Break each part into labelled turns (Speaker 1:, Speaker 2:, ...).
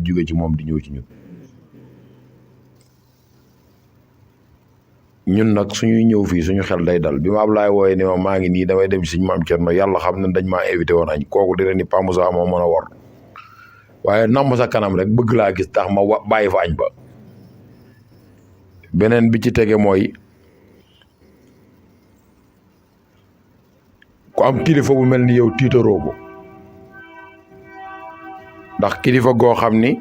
Speaker 1: jóge ci moom di ñëw ci ñun nag suñuy ñëw fii suñu xel day dal bi ma Ablaye wooye ni ma maa ngi nii damay dem ci suñu maam Thierno yàlla xam ne dañ maa invité woon añ kooku dina ni Pa Moussa moo mën a wor waaye namb sa kanam rek bëgg laa gis tax ma bàyyi fa añ ba beneen bi ci tege mooy ku am kilifa bu mel ni yow tiitaroo ko ndax kilifa goo xam ni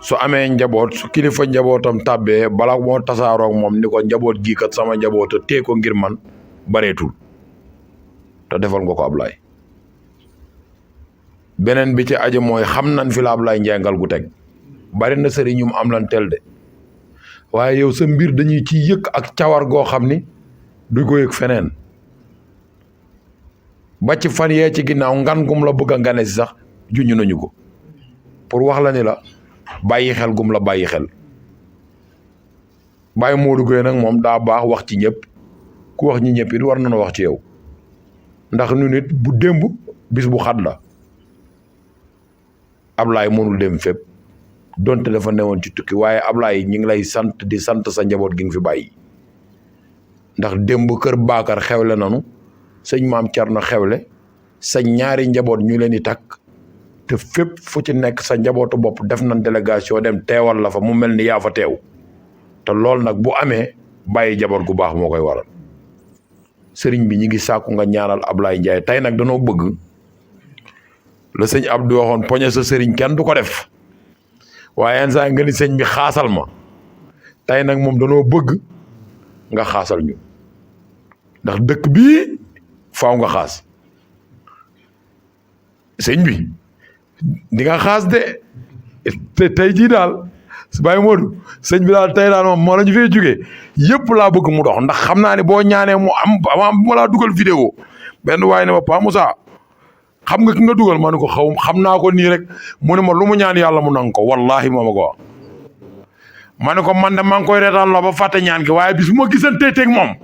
Speaker 1: su amee njaboot su kilifa njabootam tàbbee bala moo tasaaroog moom ni ko njaboot gii kat sama njaboot a tee ko ngir man bareetul te defal nga ko Ablaye beneen bi ci aju mooy xam nañ fi la Ablaye Ndiaye gu teg bari na sëriñ ñu am lan tel de waaye yow sa mbir dañuy ci yëkk ak cawar goo xam ni du ko yëg feneen ba ci fan yee ci ginnaaw ngan gum la bëgg a ngane si sax juñu nañu ko pour wax la ni la bàyyi xel gum la bàyyi xel bàyyi Modou Gueye nag moom daa baax wax ci ñëpp ku wax ñi ñëpp it war nañoo wax ci yow ndax nu nit bu démb bis bu xat la Ablaye mënul dem fépp donte dafa newoon ci tukki waaye Ablaye ñi ngi lay sant di sant sa njaboot gi nga fi bàyyi ndax démb kër Bakar xewle nanu sëñ maam Thierno xewle sa ñaari njaboot ñu leen di takk te fépp fu ci nekk sa njabootu bopp def nañ délégation dem teewal la fa mu mel ni yaa fa teew te loolu nag bu amee bàyyi njaboot gu baax moo koy waral sëriñ bi ñi ngi sàkku nga ñaanal Ablaye Ndiaye tey nag danoo bëgg la sëñ Abdou waxoon poñe sa sëriñ kenn du ko def waaye yenn saa nga ni sëñ bi xaasal ma tey nag moom danoo bëgg nga xaasal ñu ndax dëkk bii faaw nga xaas sëñ bi di nga xaas de te tey jii daal Baye Modou sëñ bi daal tey daal moom moo la ñu fee jógee yëpp laa bëgg mu dox ndax xam naa ne boo ñaanee mu am avant ma laa dugal vidéo benn waaye ne ma Pa Moussa xam nga ki nga dugal ma ne ko xam naa ko nii rek mu ne ma lu mu ñaan yàlla mu nang ko wallahi moo ma ko wax ma ne ko man de maa ngi koy reetaan loo ba fàtte ñaan gi waaye bis bu ma gisantee teg moom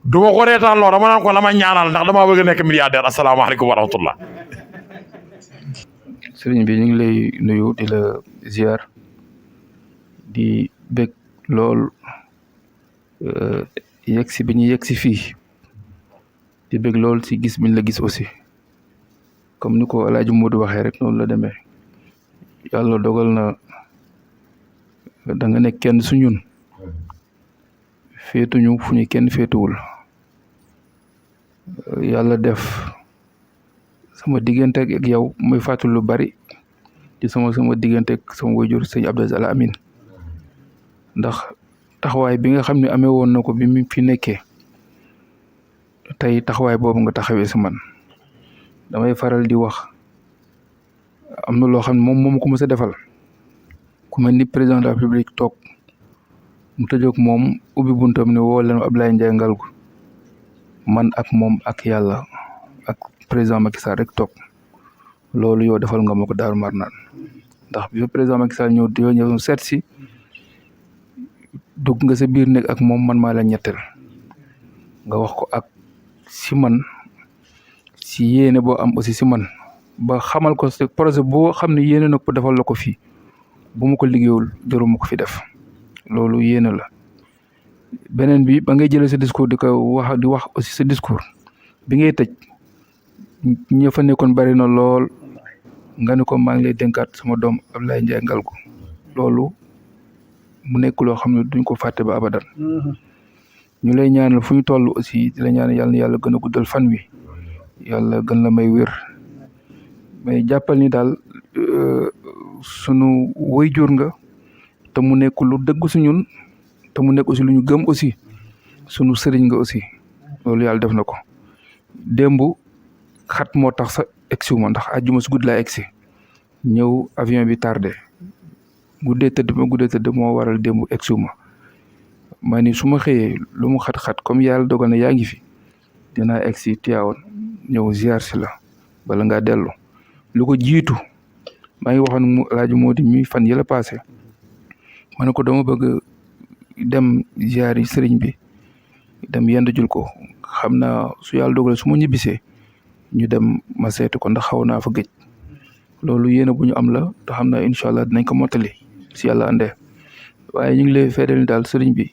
Speaker 1: du ma ko reetaan loo dama naan ko la ma ñaanal ndax damaa bëgg a nekk milliardaire asalaamaaleykum wa rahmatullah.
Speaker 2: sëriñ bi ñu ngi lay nuyu di la ziar di bég lool yegg si bi ñu yegg si fii di bég lool si gis biñ la gis aussi comme ni ko El Hadj Modou waxee rek noonu la demee yàlla dogal na da nga nekk kenn su ñun féetuñu fu ñu kenn féetuwul yàlla def sama diggante ak yow muy fàttali lu bari ci sama diggante ak sama wajur sëñ Abdou Al Amin ndax taxawaay bi nga xam ne amee woon na ko bi mu fi nekkee tey taxawaay boobu nga taxawee si man damay faral di wax am na loo xam ne moom ko mës a defal ku mel ni président de la République toog mu tëjoog moom ubbi buntam ne woo leen Ablaye Ndiaye Ngalgou man ak moom ak yàlla ak président Macky Sall rek toog loolu yow defal nga ma ko Daaru Marnaan ndax bi président Macky Sall ñëw seet si dugg nga sa biir nekk ak moom man maa la ñetteel nga wax ko ak si man si yéene boo am aussi si man ba xamal ko ce projet boo xam ne yéene na ko defal la ko fii bu ma ko liggéeyul jëru ma ko fi def loolu yéene la beneen bi ba ngay jëlee sa discours di wax aussi sa discours bi ngay tëj ña fa nekkoon bari na lool nga ne ko maa ngi lay dénkaat sama doom Ablaye Ndiaye Ngalgou loolu mu nekk loo xam ne duñ ko fàtte ba abadan ñu lay ñaanal fu ñu toll aussi di la ñaanal yàlla na yàlla gën a guddal fan wi yàlla gën la may wér mais jàppal ni daal sunu waajur nga te mu nekk lu dëgg su ñun te mu nekk aussi lu ñu gëm aussi sunu sëriñ nga aussi loolu yàlla def na ko démb xat moo tax sa egsi ma ndax àjjuma su guddi laa egsi ñëw avion bi tardé guddee tëdd moo waral démb egsi ma ni su ma xëyee lu mu xat-xat comme yàlla dogal na yaa ngi fi dinaa egsi Tiwaawan ñëw ziar si la bala ngaa dellu lu ko jiitu maa ngi waxoon mu El Hadj Modou mi fan yële passé ma ne ko dama bëgg dem ziar yi sëriñ bi dem yendu jul ko xam naa su yàlla dogalee su ma ñibbisee ñu dem ma seetu ko ndax xaw naa fa gëj loolu yéene bu ñu am la te xam naa incha allah dinañ ko mottali si yàlla andee waaye ñu ngi lay feedeel ni daal sëriñ bi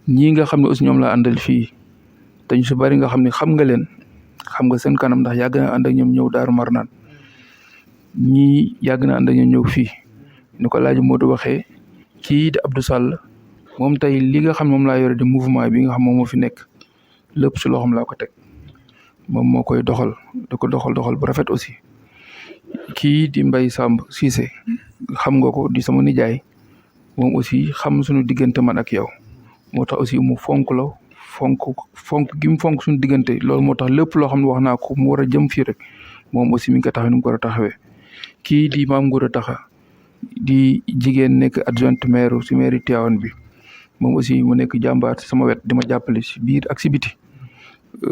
Speaker 2: ñii nga xam ne aussi ñoom la àndal fii te ñu si bari nga xam ne xam nga leen xam nga seen kanam ndax yàgg na ànd ak ñoom ñëw Daaru Marnaan ñii yàgg na ànd ak ñoom ñëw fii ni ko laaj Modou waxee kii di Abdou Sall moom tey li nga xam ne moom laa yore di mouvement bi nga xam moom moo fi nekk lépp si loxoom laa ko teg moom moo koy doxal di ko doxal bu rafet aussi kii di Mbaye Samb Cissé xam nga ko di sama nijaay moom aussi xam suñu diggante man ak yow moo tax aussi mu fonk la fonk gi mu fonk suñu diggante loolu moo tax lépp loo xam ne wax naa ko mu war a jëm fii rek moom aussi mi ngi ko taxawee ni mu ko war a taxawee kii di Maam Ngoura Taxa di jigéen nekk adjointe maire si mairie Tivaouane bi moom aussi mu nekk jàmbaar si sama wet di ma jàppale si biir ak si biti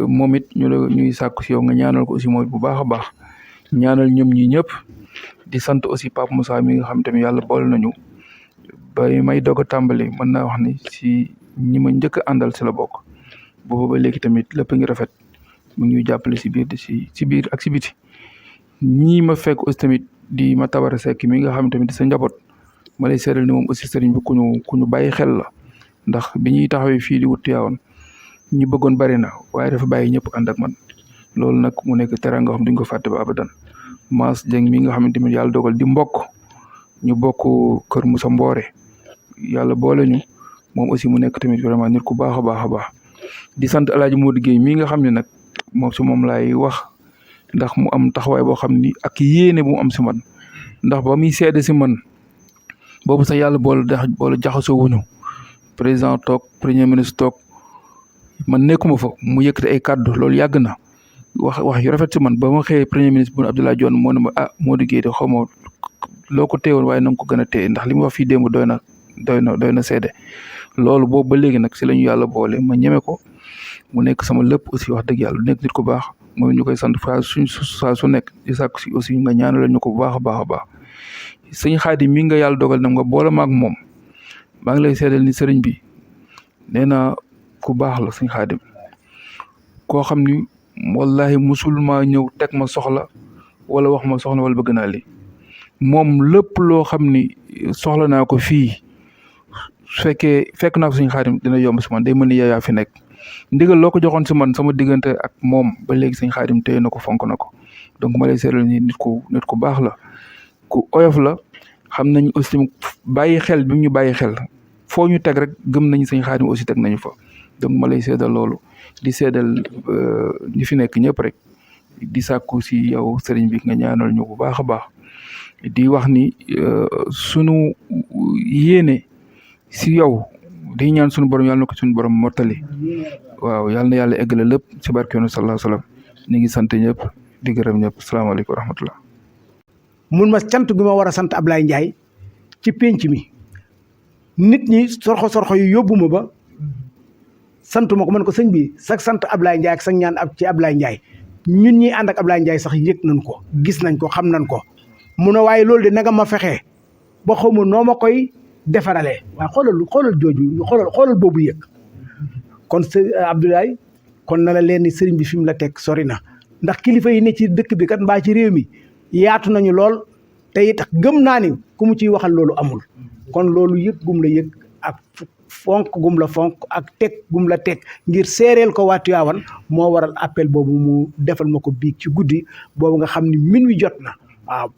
Speaker 2: moom it ñuy sàkku si yow nga ñaanal ko aussi mooy bu baax a baax ñaanal ñoom ñi ñëpp di sant aussi Pape Moussa mi nga xam tamit yàlla boole nañu ba may doog a tàmbali mën naa wax ni si ñi ma njëkk a àndal si la bokk boobu ba léegi tamit lépp ngi rafet mu ngi ñuy jàppale si biir ak si biti ñii ma fekk aussi tamit di ma tabara sekk mi nga xam tamit di sa njaboot ma lay seeral ni moom aussi sëriñ bi ku ñu bàyyi xel la ndax bi ñuy taxawee fii di wut Tiwaawan ñu bëggoon bari na waaye dafa bàyyi ñëpp ànd ak man loolu nag mu nekk teranga nga xam duñ ko fàtte ba abadan Mass Dieng mi nga xamante ni yàlla dogal di mbokk ñu bokk kër Moussa Mboore yàlla boole ñu moom aussi mu nekk tamit vraiment nit ku baax a baax a baax di sant El Hadj Modou Guèye mii nga xam ne nag moom si moom laay wax ndax mu am taxawaay boo xam ni ak yéene bu mu am si man ndax ba muy seede si man boobu sax yàlla boole jaxasoo wuñu président toog premier ministre toog man nekkuma fa mu yëkkati ay kàddu loolu yàgg na wax yu rafet si man ba ma xëyee premier ministre bu Abdoulaye Dione moo ne ma Modou Guèye de xaw ma loo ko téewoon waaye na nga ko gën a téye ndax li mu wax fii démb doy na seede loolu boobu ba léegi nag si la ñu yàlla boole ma ñeme ko mu nekk sama lépp aussi wax dëgg yàlla nekk nit ku baax moom ñu koy sant saa su nekk di sàkk si aussi nga ñaanal ñu ko bu baax a baax a baax sëñ Xaadim mi nga yàlla dogal na nga boole ma ak moom maa ngi lay seedal ni sëriñ bi nee na ku baax la sëñ Xaadim koo xam ni wallahi musul maa ñëw teg ma soxla wala wax ma soxla wala bëgg naa li moom lépp loo xam ni soxla naa ko fii fekk naa ko sëñ Xaadim dina yomb si man day mën ni yaa fi nekk ndigal loo ko joxoon si man sama diggante ak moom ba léegi sëñ Xaadim téye na ko fonk na ko donc ma lay seetal ni nit ku baax la ku oyof la xam nañ aussi bàyyi xel bi ñu bàyyi xel foo ñu teg rek gëm nañu sëñ Xaadim aussi teg nañu fa donc ma lay seedal loolu di seedal ñi fi nekk ñëpp rek di sàkku si yow sëriñ bi nga ñaanal ñu bu baax a baax di wax ni sunu yéene si yow di ñaan sunu borom yàlla na ko sunu borom mottali waaw yàlla na yàlla eggale lépp si barke yoonu sallallahu alayhi wa sallam ñu ngi sant ñëpp di gërëm ñëpp salaamaaleykum wa rahmatullah.
Speaker 3: mun ma sant gi ma war a sant Ablaye Ndiaye ci penc mi nit ñi sorxo yu yóbbu ma ba santuma ko man ko sëñ bi sax sant Ablaye Ndiaye ak sax ñaan ci Ablaye Ndiaye ñun ñi ànd ak Ablaye Ndiaye sax yëg nañ ko gis nañ ko xam nañ ko mu ne waaye loolu de nanga ma fexee ba xaw ma noo ma koy defaralee waaye xoolal jooju xoolal boobu yëg kon Abdoulaye kon na la leen ni sëriñ bi fi mu la teg sori na ndax kilifa yi ne ci dëkk bi kat mbaa ci réew mi yaatu nañu lool te it gëm naa ni ku mu ciy waxal loolu amul kon loolu yëg gum la yëg ak fonk gum la fonk ak teg gum la teg ngir seereel ko waa Tiwaawan moo waral appel boobu mu defal ma ko biig ci guddi boobu nga xam ni minuit jot na waaw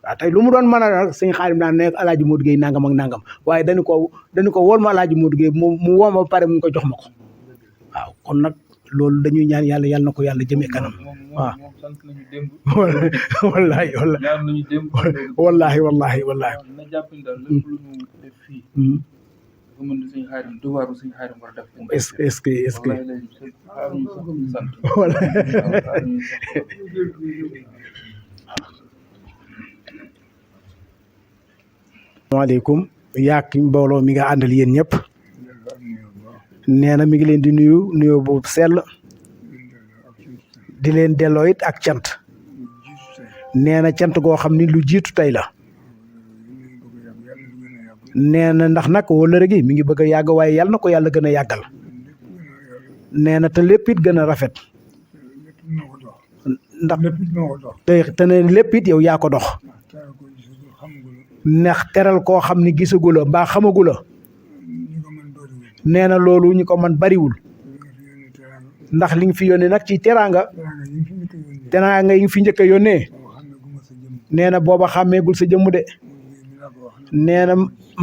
Speaker 3: waaw tey lu mu doon mën a nag sëñ Xaadim daan nekk Alaaji Modou Guèye nangam ak nangam waaye dañu ko wool ma Alaaji Modou Guèye mu woo ma ba pare mu ko jox ma ko waaw kon nag loolu dañuy ñaan yàlla na ko yàlla jëmee kanam waaw wallahi est-ce que asalaamaaleykum yaak mbooloo mi nga àndal yéen ñëpp nee na mi ngi leen di nuyu bu sell di leen delloo it ak cant nee na cant goo xam ni lu jiitu tey la nee na ndax nag wóllëre gi mi ngi bëgg a yàgg waaye yàlla na ko yàlla gën a yàggal nee na te lépp it gën a rafet ndax
Speaker 4: lépp it moo ko dox.
Speaker 3: te ne lépp it yow yaa ko dox
Speaker 4: teral ko gisul xamagul
Speaker 3: ndax teral koo xam ni gisagu la mbaa xamagu la
Speaker 4: ñi ko mën bëriwul.
Speaker 3: nee na loolu ñu ko man bariwul
Speaker 4: li nga fi yónnee teraanga.
Speaker 3: ndax li nga fi yónnee nag ci teraanga
Speaker 4: teraanga yi nga fi njëkk a yónnee.
Speaker 3: teraanga yi nga fi njëkk a yónnee
Speaker 4: boo xam ne gu ma sa jëm.
Speaker 3: nee na booba xàmmeegul sa jëmm de
Speaker 4: mi laa ko wax ne.
Speaker 3: nee na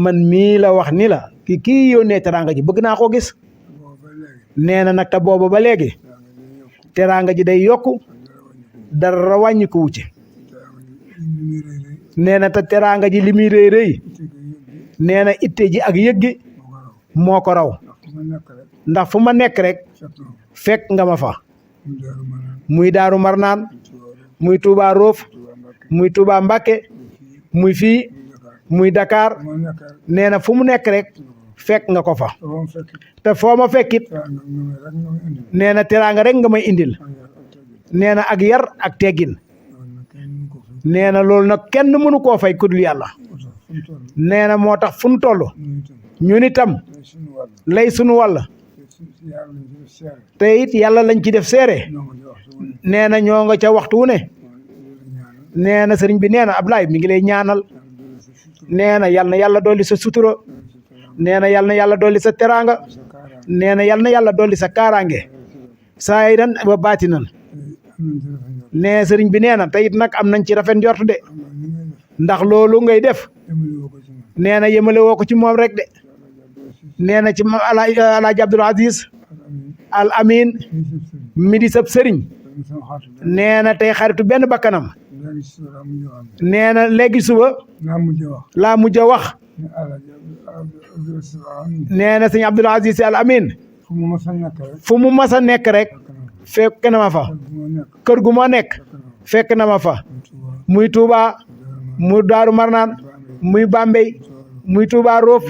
Speaker 3: man mii la wax ni la kii yónnee teraanga ji bëgg naa koo gis
Speaker 4: boobu ba léegi.
Speaker 3: nee na nag te booba ba léegi
Speaker 4: teraanga
Speaker 3: teraanga ji
Speaker 4: day yokku.
Speaker 3: day yokku dara wàññi ko wucce
Speaker 4: teraanga yi li muy rëy rëy.
Speaker 3: nee na te teraanga ji li muy rëy rëy
Speaker 4: itte ko yóbbi.
Speaker 3: nee na itte ji ak yëg gi
Speaker 4: moo ko raw.
Speaker 3: moo ko raw
Speaker 4: ndax fu ma nekk rek.
Speaker 3: ndax fu ma nekk rek
Speaker 4: fekk
Speaker 3: fekk
Speaker 4: na ko.
Speaker 3: nga ma fa
Speaker 4: mu
Speaker 3: muy Daaru
Speaker 4: daaru ma naan.
Speaker 3: Marnaan
Speaker 4: muy Tuubaa rek.
Speaker 3: muy Touba Roof muy Touba
Speaker 4: Tuubaa Mbàkke.
Speaker 3: Mbàkke muy fii
Speaker 4: muy
Speaker 3: muy Dakar
Speaker 4: Dakar. fu ma nekk rek.
Speaker 3: nee na fu mu nekk rek fekk nga ko fa
Speaker 4: te moom fekk.
Speaker 3: te foo ma fekkit
Speaker 4: teraanga nga may rek nga may indi.
Speaker 3: nee na teraanga rek nga may indil
Speaker 4: ak yar ak teggin.
Speaker 3: nee na ak yar ak teggin
Speaker 4: loolu nag kenn mënu ko fi.
Speaker 3: nee na loolu nag kenn mënu koo fay ku dul yàlla
Speaker 4: moo tax fu mu toll.
Speaker 3: nee na moo tax fu nu toll
Speaker 4: ñun itam.
Speaker 3: ñun itam
Speaker 4: tey suñu wàll.
Speaker 3: lay sunu wàll
Speaker 4: te si yàlla lañ ci def seere.
Speaker 3: te it yàlla lañ ci def seere
Speaker 4: ñoo ngi di wax su ma ne.
Speaker 3: nee na ñoo nga ca waxtu wu ne
Speaker 4: moom li la ñaanal.
Speaker 3: nee na sëriñ bi nee na Ablaye mi ngi lay ñaanal
Speaker 4: yàlla dolli sa sutura.
Speaker 3: nee na yal na yàlla dolli sa sutura
Speaker 4: dolli sa teraanga.
Speaker 3: nee na yal na yàlla dolli sa teraanga
Speaker 4: sa kaaraange.
Speaker 3: nee na yal na yàlla dolli sa kaaraange saayiran wa baatinan
Speaker 4: am nañ ci rafet njort.
Speaker 3: nee sëriñ bi nee na te it nag am nañ ci rafet njort de
Speaker 4: xam nga ni ngay def.
Speaker 3: ndax loolu ngay def
Speaker 4: yemale woo ko ci man.
Speaker 3: nee na yemale woo ko ci moom rek de nee na ci ma Alaaji Abdul Aziz
Speaker 4: ak
Speaker 3: Al
Speaker 4: amiin.
Speaker 3: Amin
Speaker 4: ñu sëb sëriñ.
Speaker 3: mi di sëb sëriñ
Speaker 4: dañu sama xaatu benn.
Speaker 3: nee na tey xaritu benn bakkanam
Speaker 4: léegi si suba mu ñëw am.
Speaker 3: nee na léegi suba
Speaker 4: naa mujj wax.
Speaker 3: laa mujj a wax
Speaker 4: ne Alaaji Abdou Amiin.
Speaker 3: nee na sëñ Abdul Aziz Al Amin
Speaker 4: fu mu mës a nekk rek.
Speaker 3: fu mu mas a nekk rek
Speaker 4: fekk
Speaker 3: fekk
Speaker 4: na
Speaker 3: na ma fa
Speaker 4: fu mu nekk.
Speaker 3: kër gu ma nekk
Speaker 4: fekk na
Speaker 3: fekk na ma fa
Speaker 4: Tuubaa.
Speaker 3: muy Touba muy Daaru Marnaan muy Bambey muy Touba Roof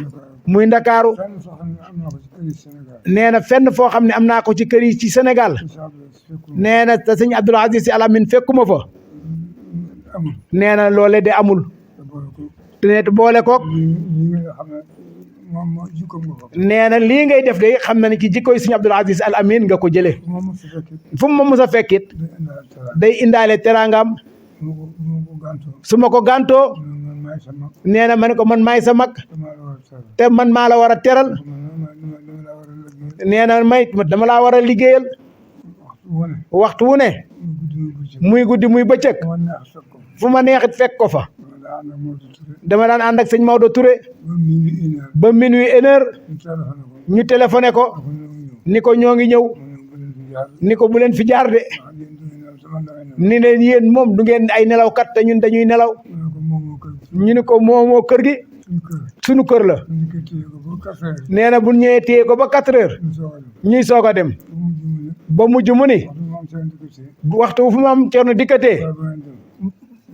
Speaker 3: muy Ndakaaru
Speaker 4: fenn soo xam ne am naa ko ci kër yi Sénégal.
Speaker 3: nee na fenn foo xam ne am naa ko ci kër yi ci Sénégal
Speaker 4: incha allah su fekkul
Speaker 3: nee na te sëñ Abdul Aziz Sy Al Amin fekkuma fa
Speaker 4: amul.
Speaker 3: nee na loole de amul
Speaker 4: te boole ko.
Speaker 3: te boole koog
Speaker 4: ñi nga xam ne moom moo jikkoom nga ko.
Speaker 3: nee na lii ngay def de xam na ne ci jikkoy sëñ Abdul Aziz Al Amin nga ko jëlee
Speaker 4: fu ma mës a fekk
Speaker 3: fu mu ma mës a fekkit
Speaker 4: day indaale teraanga.
Speaker 3: day indaale teraangam
Speaker 4: mu ko gàntoo.
Speaker 3: su ma ko gàntoo
Speaker 4: man maay sa mag.
Speaker 3: nee na ma ne ko man maay sa mag
Speaker 4: damaa la war
Speaker 3: te man maa la war
Speaker 4: a teral.
Speaker 3: a teral
Speaker 4: dama la war a liggéey.
Speaker 3: nee na may dama laa war a liggéeyal
Speaker 4: waxtu wu ne.
Speaker 3: waxtu wu ne
Speaker 4: muy guddi muy bëccëg.
Speaker 3: muy guddi muy bëccëg
Speaker 4: dama neex fekk ko.
Speaker 3: fu ma neexit fekk ko fa
Speaker 4: dama daa ànd ak Modou Touré.
Speaker 3: dama daan ànd ak sëñ Maodo Touré
Speaker 4: ba minuit une heure.
Speaker 3: ba minuit 1 heure
Speaker 4: ñu téléphoné ko.
Speaker 3: ñu téléphoné ko
Speaker 4: waxuñu la mu
Speaker 3: ni ko ñoo ngi
Speaker 4: ñëw.
Speaker 3: ñëw
Speaker 4: mu ne bu leen fi jaar.
Speaker 3: ni ko bu leen fi jaar de
Speaker 4: wax ngeen du ngeen ñëw sama damay ñëw.
Speaker 3: ni leen yéen moom du ngeen ay nelawkat te ñun dañuy nelaw
Speaker 4: mu ne ko moom moo kër gi.
Speaker 3: ñu ni ko moomoo kër gi
Speaker 4: suñu kër.
Speaker 3: sunu kër la
Speaker 4: ñu ko téye ko ba 4 heures.
Speaker 3: nee na bu ñëwee téye ko ba 4 heures
Speaker 4: ñu soog a dem.
Speaker 3: ñuy soog a dem
Speaker 4: ba mujj mu ne.
Speaker 3: ba mujj mu ni
Speaker 4: waxtu bi moom seen di ko téye.
Speaker 3: waxtu fu ma am Cerno dikkatee
Speaker 4: waaye ba ngeen dem.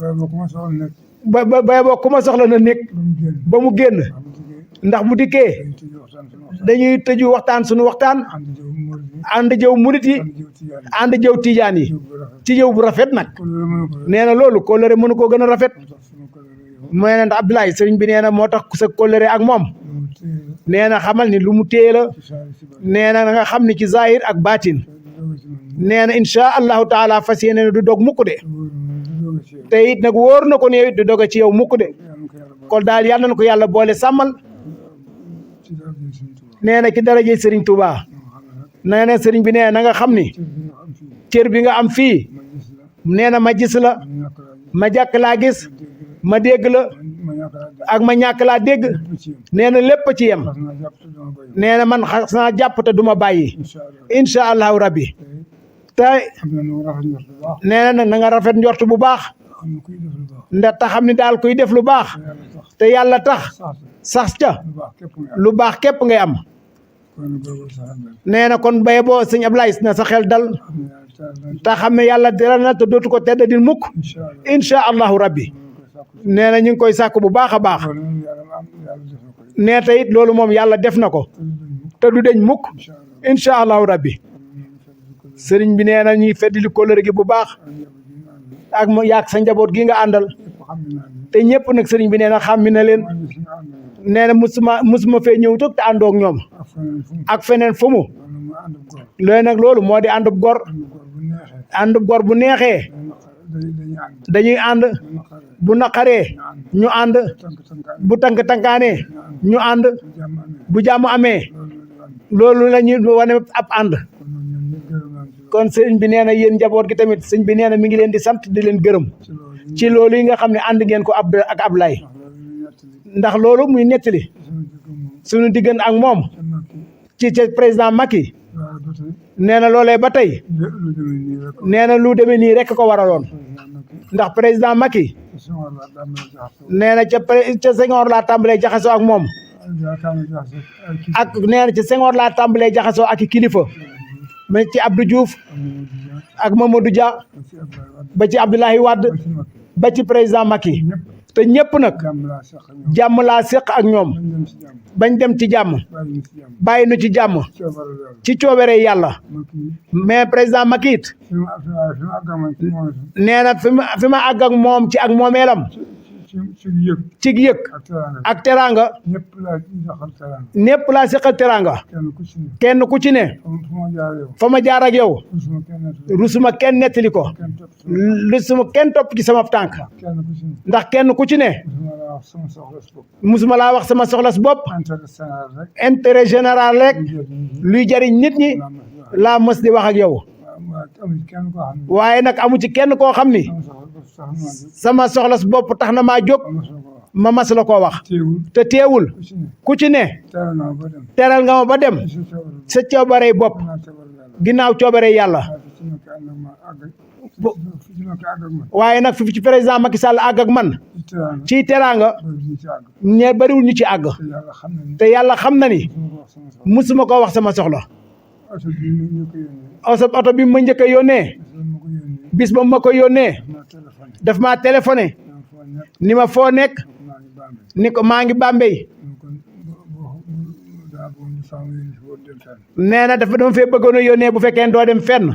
Speaker 4: waaye boo commencé woon nekk.
Speaker 3: ba boo ku ma soxla na nekk
Speaker 4: ba mu génn.
Speaker 3: ba mu génn
Speaker 4: xam nga jigéen.
Speaker 3: ndax bu dikkee
Speaker 4: dañuy tëj waxtaan
Speaker 3: dañuy tëju waxtaan
Speaker 4: suñu waxtaan.
Speaker 3: suñu waxtaan
Speaker 4: ànd jëw murid yi.
Speaker 3: ànd jëw murit yi
Speaker 4: ànd
Speaker 3: ànd jëw tijaan yi
Speaker 4: jëw tijaan yi. jëw bu rafet.
Speaker 3: ci jëw bu rafet nag
Speaker 4: kon loolu mënu ko.
Speaker 3: nee na loolu kóllëre mënu koo gën a rafet
Speaker 4: moo tax suñu kóllëre yow.
Speaker 3: mooy ne Abdoulaye sëriñ bi nee na moo tax sa kóllëre ak moom
Speaker 4: lu mu téye la.
Speaker 3: nee na xamal ni lu mu téye la
Speaker 4: ci saa yi si bari.
Speaker 3: nee na nga xam ni ci zahir ak baatin
Speaker 4: te du doog ci man.
Speaker 3: nee na incha allahu taala fas yéene du dog mukk de
Speaker 4: te wóor na du doog ci yow.
Speaker 3: te it nag wóor na ko ne du doge ci yow mukk de
Speaker 4: yàlla na ko yàlla boole.
Speaker 3: kon daal yàlla na ko yàlla boole sàmmal
Speaker 4: ci dara ji suñu Tuubaa.
Speaker 3: nee na ci daraje sëriñ Touba
Speaker 4: moo xam ne nag
Speaker 3: nee na sëriñ bi nee na nga xam ni
Speaker 4: cër bi nga am fii.
Speaker 3: cër bi nga am fii
Speaker 4: ma gis la.
Speaker 3: nee na ma gis la
Speaker 4: ma ñàkk laa gis.
Speaker 3: ma jàkk laa gis
Speaker 4: dégg la.
Speaker 3: ma dégg la
Speaker 4: ma ñàkk laa dégg.
Speaker 3: ak ma ñàkk laa dégg
Speaker 4: lépp ci yem.
Speaker 3: nee na lépp ci yem
Speaker 4: parce que naa jàpp te dama béy.
Speaker 3: nee na man xas naa jàpp te du ma bàyyi
Speaker 4: incha allah.
Speaker 3: incha allahu rabbi
Speaker 4: te
Speaker 3: te
Speaker 4: xam na nu rafet njort bu baax.
Speaker 3: nee na nag na nga rafet njort bu baax
Speaker 4: xam na kuy def lu baax.
Speaker 3: ndax te xam ni daal kuy def lu baax
Speaker 4: te yàlla tax.
Speaker 3: te yàlla tax
Speaker 4: sax
Speaker 3: sax ca
Speaker 4: lu baax képp nga am.
Speaker 3: lu baax képp ngay am
Speaker 4: kon boobu sax am na.
Speaker 3: nee na kon bay boo sëñ Ablaye na sa xel dal
Speaker 4: xam ne yàlla taal na.
Speaker 3: te xam ne yàlla teral na te dootu ko tedd di mukk
Speaker 4: incha allah.
Speaker 3: incha allahu rabbi
Speaker 4: ñu ngi koy sàkku.
Speaker 3: nee na ñu ngi koy sàkk bu baax a baax
Speaker 4: loolu moom yàlla am yàlla def na ko.
Speaker 3: nee te it loolu moom yàlla def na ko
Speaker 4: te du dañ mukk.
Speaker 3: te du deñ mukk
Speaker 4: incha
Speaker 3: incha
Speaker 4: allah.
Speaker 3: allahu rabbi sëriñ bi nee na ñuy feddali kóllëre gi bu baax ak ma yaag sa njaboot gi nga àndal te ñëpp nag sëriñ bi nee na xàmmi na leen nee na musuma fee ñëw toog te àndoog ñoom ak feneen fu mu loolu nag loolu moo di àndub gor ànd gor bu neexee
Speaker 4: dañuy ànd
Speaker 3: dañuy ànd
Speaker 4: bu naqaree
Speaker 3: bu naqaree ñu ànd
Speaker 4: tànk-tànkaan
Speaker 3: bu tankaanee ñu ànd
Speaker 4: bu jàmm amee
Speaker 3: bu jàmm amee
Speaker 4: loolu
Speaker 3: loolu la ñuy wane ab ànd
Speaker 4: kon nag ñun ñëpp gërëm naa ci
Speaker 3: kon sëñ bi nee na yéen njaboot gi tamit sëñ bi nee na mi ngi leen di sant di leen gërëm
Speaker 4: loolu
Speaker 3: ci loolu yi nga xam ne ànd ngeen ko ak Ablaye
Speaker 4: ndax loolu ñu nettali
Speaker 3: ndax loolu muy nettali
Speaker 4: sama jikko moom
Speaker 3: suñu diggan ak moom
Speaker 4: ca Macky
Speaker 3: ci président Macky
Speaker 4: waaye ba tey
Speaker 3: nee na loolee ba tey
Speaker 4: lu demee nii rek
Speaker 3: nee na lu demee nii rek ko waraloon
Speaker 4: président Macky
Speaker 3: ndax président Macky
Speaker 4: Senghor la tàmbalee jaxasoo
Speaker 3: nee na ca Senghor laa tàmbalee jaxasoo ak moom
Speaker 4: daa tàmbalee jaxasoo ay kii
Speaker 3: ak nee na ci Senghor laa tàmbalee jaxasoo ak i kilifa mais ci Abdou Diouf
Speaker 4: am na
Speaker 3: ak Mamadou Dia
Speaker 4: ci Abdoulaye Wade
Speaker 3: ba ci Abdoulaye Wade
Speaker 4: ba ci Macky
Speaker 3: ba ci président Macky
Speaker 4: ñëpp
Speaker 3: te ñëpp nag
Speaker 4: jàmm laa seq ak ñoom
Speaker 3: jàmm laa séq ak ñoom
Speaker 4: bañ dem ci jàmm
Speaker 3: bañ dem ci jàmm
Speaker 4: bàyyi ñu ci jàmm
Speaker 3: bàyyi nu ci jàmm
Speaker 4: coobare yàlla
Speaker 3: ci coobere yàlla
Speaker 4: Macky
Speaker 3: mais président Macky it
Speaker 4: fi ma àgg man ci moom
Speaker 3: nee na fi ma àgg ak moom ci ak moomeelam
Speaker 4: ci yëg
Speaker 3: ci yëg
Speaker 4: ak teraanga
Speaker 3: ak teraanga
Speaker 4: ñëpp laa joxal teraanga
Speaker 3: ñëpp laa séqal teraanga
Speaker 4: kenn ku ci ne
Speaker 3: kenn ku ci ne
Speaker 4: fu ma jaar yow
Speaker 3: fa ma jaar ak yow
Speaker 4: gisuma kenn nettali
Speaker 3: rusuma kenn nettali ko
Speaker 4: kenn topp sama
Speaker 3: rusuma kenn topp ci sama tànk
Speaker 4: kenn ku ci ne
Speaker 3: ndax kenn ku ci ne
Speaker 4: gisuma laa wax sama soxla si bopp
Speaker 3: musuma laa wax sama soxla si bopp
Speaker 4: intérêt général rek
Speaker 3: intérêt général rek luy jariñ nit ñi laa mës di wax ak yow
Speaker 4: amul kenn koo xam ne
Speaker 3: waaye nag amu ci kenn koo xam ni
Speaker 4: sama soxla
Speaker 3: sama soxla
Speaker 4: si sax
Speaker 3: si bopp tax na maa jóg
Speaker 4: ma
Speaker 3: ma mas la koo wax
Speaker 4: teewul
Speaker 3: te teewul
Speaker 4: ku ci ne
Speaker 3: ku ci ne
Speaker 4: teral naa ba dem
Speaker 3: teral nga ma ba dem
Speaker 4: ci sa coobare
Speaker 3: sa coobarey bopp
Speaker 4: naa coobare yàlla
Speaker 3: ginnaaw coobarey yàlla
Speaker 4: fi ci Macky ànd ak ma àgg fi ci Macky àgg ak man
Speaker 3: waaye nag fi ci président Macky Sall àgg ak man
Speaker 4: ci teraanga
Speaker 3: ci teraanga
Speaker 4: loolu ñu ci àgg
Speaker 3: ñe bariwul ñu ci àgg
Speaker 4: te yàlla xam na ni
Speaker 3: te yàlla xam na ni
Speaker 4: musuma ko wax sama
Speaker 3: musuma
Speaker 4: soxla
Speaker 3: ko wax sama soxla
Speaker 4: oto bi ñu ko yónnee
Speaker 3: oto bi ma njëkk a yónnee
Speaker 4: ma ko yónnee
Speaker 3: bis ba ma ko yónnee
Speaker 4: ma téléphone
Speaker 3: daf maa téléphoné
Speaker 4: dama fa nekk
Speaker 3: ni ma foo nekk
Speaker 4: maa ngi Bambey
Speaker 3: ni ko maa ngi Bambey
Speaker 4: kon daa bëggoon ñu faaw yéen si woon dem fenn
Speaker 3: nee na dafa dama fee bëggoon a yónnee bu fekkee doo dem fenn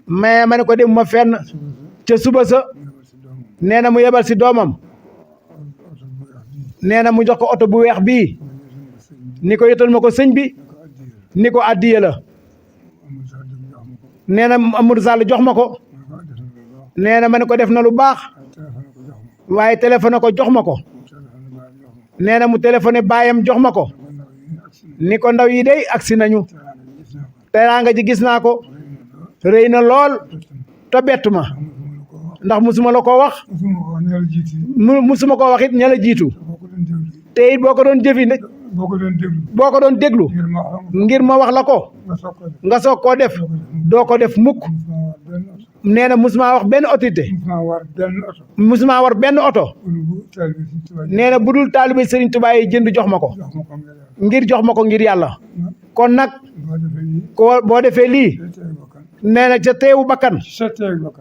Speaker 3: mais ma ne ko dem ma fenn ca suba sa nee na mu yebal si doomam nee na mu jox ko oto bu weex bii ni ko yotal ma ko sëñ bi ni ko addiye la nee na Amadou Sall jox ma ko nee na ma ne ko def na lu baax waaye téléphone ko jox ma ko nee na mu téléphoné baayam jox ma ko ni ko ndaw yi day agsi nañu teraanga ji gis naa ko rëy na lool te bett ma ndax musuma la ko wax musuma ko wax it ña la jiitu te it boo ko doon jëfi boo ko doon déglu ngir ma wax la ko nga soog koo def doo ko def mukk nee na musuma wax benn autorité musuma war benn oto nee na bu dul taalibe Serigne Touba yi jënd jox ma ko ngir yàlla kon nag ko boo defee lii nee na ca teewu bakkan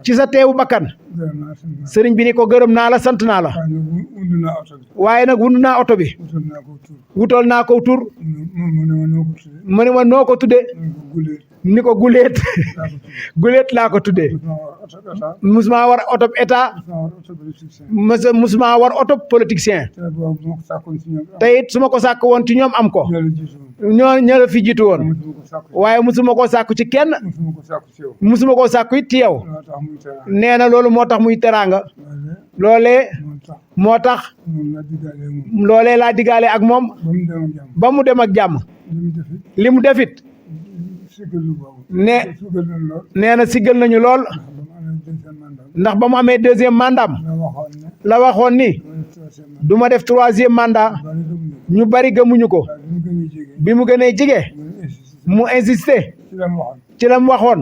Speaker 3: ci sa teewu bakkan sëriñ bi ni ko gërëm naa la sant naa la waaye nag wund naa oto bi wutal naa ko tur mu ne ma noo ko tudde ni ko guleet guleet laa ko tuddee musuma war oto état musuma war oto politicien te it su ma ko sàkk woon ci ñoom am ko ñoo la fi jiitu woon waaye musuma koo sàkku ci kenn musuma koo sàkku it ci yow nee na loolu moo tax muy teraanga loolee moo tax loolee laa digaale ak moom ba mu dem ak jàmm li mu defit nee na siggal nañu lool ndax ba mu amee deuxième mandat la waxoon ni du ma def troisième mandat ñu bari gëmuñu ko bi mu gënee jege mu insisté ci la mu waxoon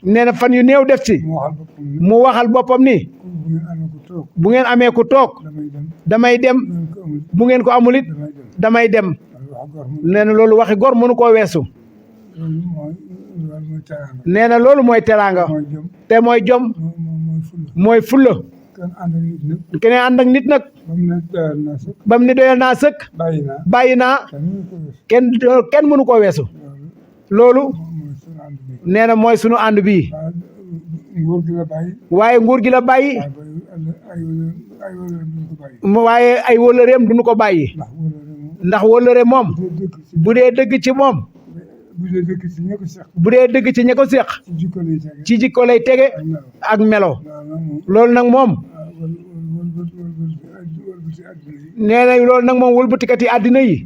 Speaker 3: nee na fan yu néew def ci mu waxal boppam ni bu ngeen amee ku toog damay dem bu ngeen ko amul it damay dem nee na loolu waxi gor mënu koo weesu nee na loolu mooy teraanga te mooy jom mooy fulla keneen ànd ak nit nag ba mu ne doyal naa sëkk bàyyi naa kenn mënu koo weesu loolu nee na mooy sunu ànd bii waaye nguur gi la bàyyi waaye ay wëllëreem duñu ko bàyyi ndax wëllëre moom bu dee dëgg ci moom
Speaker 4: bu dee dëkk ci ña ko seq.
Speaker 3: bu dee dëgg ci ña ko séq
Speaker 4: ci jikko lay tege.
Speaker 3: ci jikko lay tege ak melo loolu nag moom
Speaker 4: wëlbati àdduna yi.
Speaker 3: nee na loolu nag moom wëlbatikati àddina yi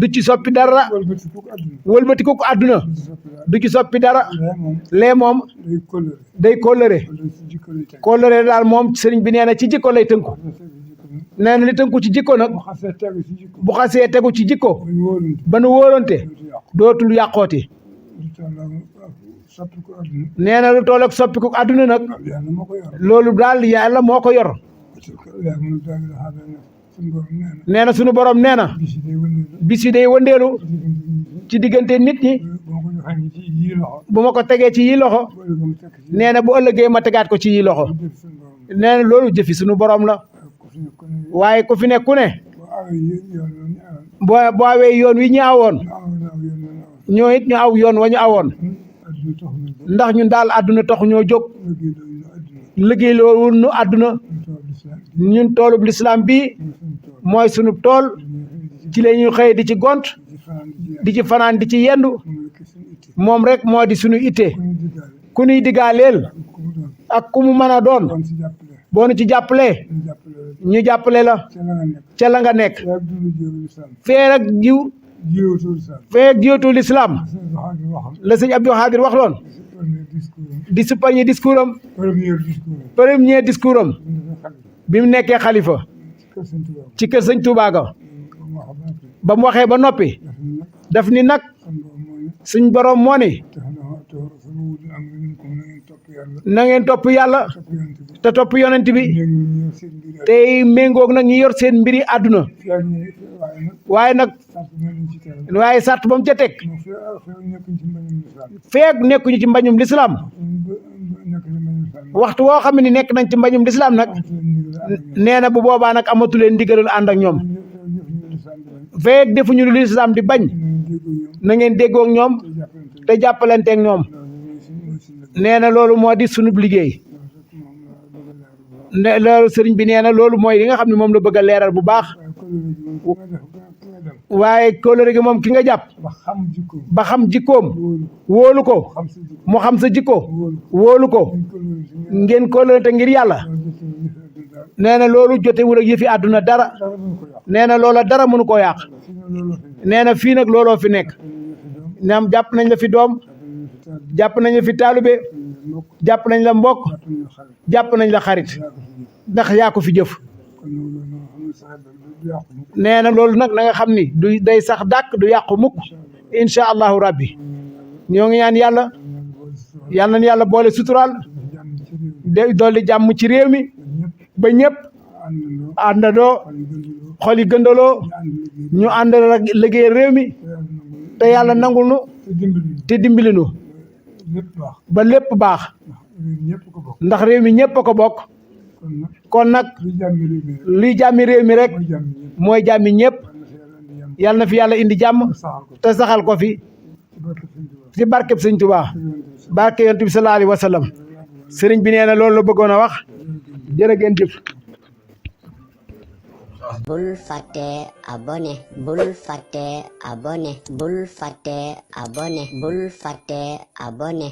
Speaker 4: du ci soppi dara.
Speaker 3: du ci soppi dara
Speaker 4: wëlbati ko àdduna.
Speaker 3: wëlbati ko àdduna
Speaker 4: du ci soppi dara.
Speaker 3: du ci soppi dara
Speaker 4: lee moom
Speaker 3: lee moom
Speaker 4: day kóllëre.
Speaker 3: day kóllëre
Speaker 4: wala ci jikko lay tege.
Speaker 3: kóllëre daal moom sëriñ bi nee na ci jikko lay tënku
Speaker 4: bu tege jikko nag.
Speaker 3: nee na li tënku ci jikko nag
Speaker 4: bu xasee tegu ci jikko.
Speaker 3: bu xasee tegu ci jikko
Speaker 4: ba ñu wóolante.
Speaker 3: ba nu wóolante
Speaker 4: du yàqu.
Speaker 3: dootul yàqooti
Speaker 4: du tolloo soppi ko àdduna.
Speaker 3: nee na lu toll ak soppiku àdduna nag
Speaker 4: yàlla moo ko yor.
Speaker 3: loolu daal yàlla moo ko yor
Speaker 4: yaa mun daal di xaaral ne suñu borom nee na.
Speaker 3: nee na sunu borom nee na
Speaker 4: bis yi day wëndeelu.
Speaker 3: bis yi day wëndeelu
Speaker 4: ci diggante nit ñi.
Speaker 3: ci diggante nit ñi
Speaker 4: boo ko joxee ni ci yii loxo.
Speaker 3: bu ma ko tegee ci yi loxo
Speaker 4: boo ëllëgee mu tekk ci.
Speaker 3: nee na bu ëllëgee ma tegaat ko ci yi loxo
Speaker 4: bu def suñu borom.
Speaker 3: nee na loolu jëfi sunu borom la
Speaker 4: ku fi nekk ne.
Speaker 3: waaye ku fi ne ku ne
Speaker 4: boo awee yoon yoon ñu awoon.
Speaker 3: boo awee yoon wi ñu awoon
Speaker 4: ñu awoon yoon ñu awoon.
Speaker 3: ñoo it ñu aw yoon wa ñu awoon
Speaker 4: adduna tax na ba.
Speaker 3: ndax ñun daal àdduna taxu ñoo jóg
Speaker 4: liggéey doon na adduna.
Speaker 3: liggéey loolu nu àdduna
Speaker 4: ñu toog lislaam.
Speaker 3: ñun toolub lislaam bii
Speaker 4: ñu suñu tool.
Speaker 3: mooy sunu tool ci la ñuy xëy di ci gont
Speaker 4: di fanaan di
Speaker 3: di ci fanaan di ci yendu
Speaker 4: mu nekk suñu itti.
Speaker 3: moom rek moo di sunu itte
Speaker 4: ku ñu diggaale.
Speaker 3: ku nuy diggaaleel
Speaker 4: ku mu doon.
Speaker 3: ak ku mu mën a doon
Speaker 4: kon si jàppale.
Speaker 3: boo nu ci jàppalee
Speaker 4: ñu jàppale la.
Speaker 3: ñu jàppale la
Speaker 4: ca la nga nekk.
Speaker 3: ca la nga nekk
Speaker 4: yaa dund jiw lislaam.
Speaker 3: fee rek jiw
Speaker 4: jiwatu lislaam.
Speaker 3: fee ak jiwatu lislaam
Speaker 4: sëñ bi xam nga waxam.
Speaker 3: la sëñ Abdou Khadir wax loon
Speaker 4: premier discours am.
Speaker 3: di su premier discours am
Speaker 4: premier discours am.
Speaker 3: premier discours am
Speaker 4: bu ñu defee xale.
Speaker 3: bi mu nekkee xalifa
Speaker 4: ci kër sëñ Tuubaa.
Speaker 3: ci kër sëñ Touba ga
Speaker 4: ba mu wax ba noppi.
Speaker 3: ba mu waxee ba noppi
Speaker 4: daf ni nag.
Speaker 3: daf ni nag
Speaker 4: suñu borom moo ne.
Speaker 3: suñ borom moo ni
Speaker 4: tax na sama wut am ngeen ko na ngeen topp yàlla.
Speaker 3: na ngeen topp yàlla
Speaker 4: topp yonent bi.
Speaker 3: te topp yonent bi
Speaker 4: ñoom ñu ñëw seen mbir.
Speaker 3: tey méngoog nag ñi yor seen mbiri àdduna
Speaker 4: yaa ngi waaye nag.
Speaker 3: waaye nag
Speaker 4: sant nañ ci teral.
Speaker 3: waaye sart ba mu ca teg
Speaker 4: moom fee nekkuñ ci mbañum lislaam.
Speaker 3: feeg nekkuñu ci mbañum lislaam
Speaker 4: nekk ci mbañum lislaam.
Speaker 3: waxtu woo xam ne nekk nañ ci mbañum lislaam nag nee na bu boobaa nag amatu leen ndigalul ànd ak ñoom feeg defuñu lu lislaam di bañ na ngeen déggoo ak ñoom te jàppalanteeg ñoom nee na loolu moo di sunub liggéey ne loolu sëriñ bi nee na loolu mooy li nga xam ne moom la bëgg a leeral bu baax waaye kóllëre gi moom ki nga jàpp ba xam jikkoom wóolu ko mu xam sa jikko wóolu ko ngeen kóllëre te ngir yàlla nee na loolu jotewul ak yëfi àdduna dara nee na loola dara mënu koo yàq nee na fii nag looloo fi nekk ñaam jàpp nañ la fi doom jàpp nañ la fi taalibe jàpp nañ la mbokk jàpp nañ la xarit ndax yaa ko fi jëf nee na loolu nag na nga xam ni du day sax dàkk du yàqu mukk incha allahu rabbi ñoo ngi ñaan yàlla yal nañ yàlla boole suturaal de dolli jàmm ci réew mi ba ñëpp àndandoo xol yi gëndaloo ñu ànd rek liggéey réew mi te yàlla nangul nu te dimbali nu ba lépp baax ndax réew mi ñëpp a ko bokk kon nag luy jàmmi réew mi rek mooy jàmmi ñëpp yàlla na fi yàlla indi jàmm te saxal ko fi ci barkeb sëñ Tuubaa barke yonent bi sallallahu alayhi wa sallam sëriñ bi nee na loolu la bëggoon a wax jërë ngeen jëf
Speaker 5: bul fàtte abonné bul fàtte abonné bul fàtte abonné bul fàtte abonné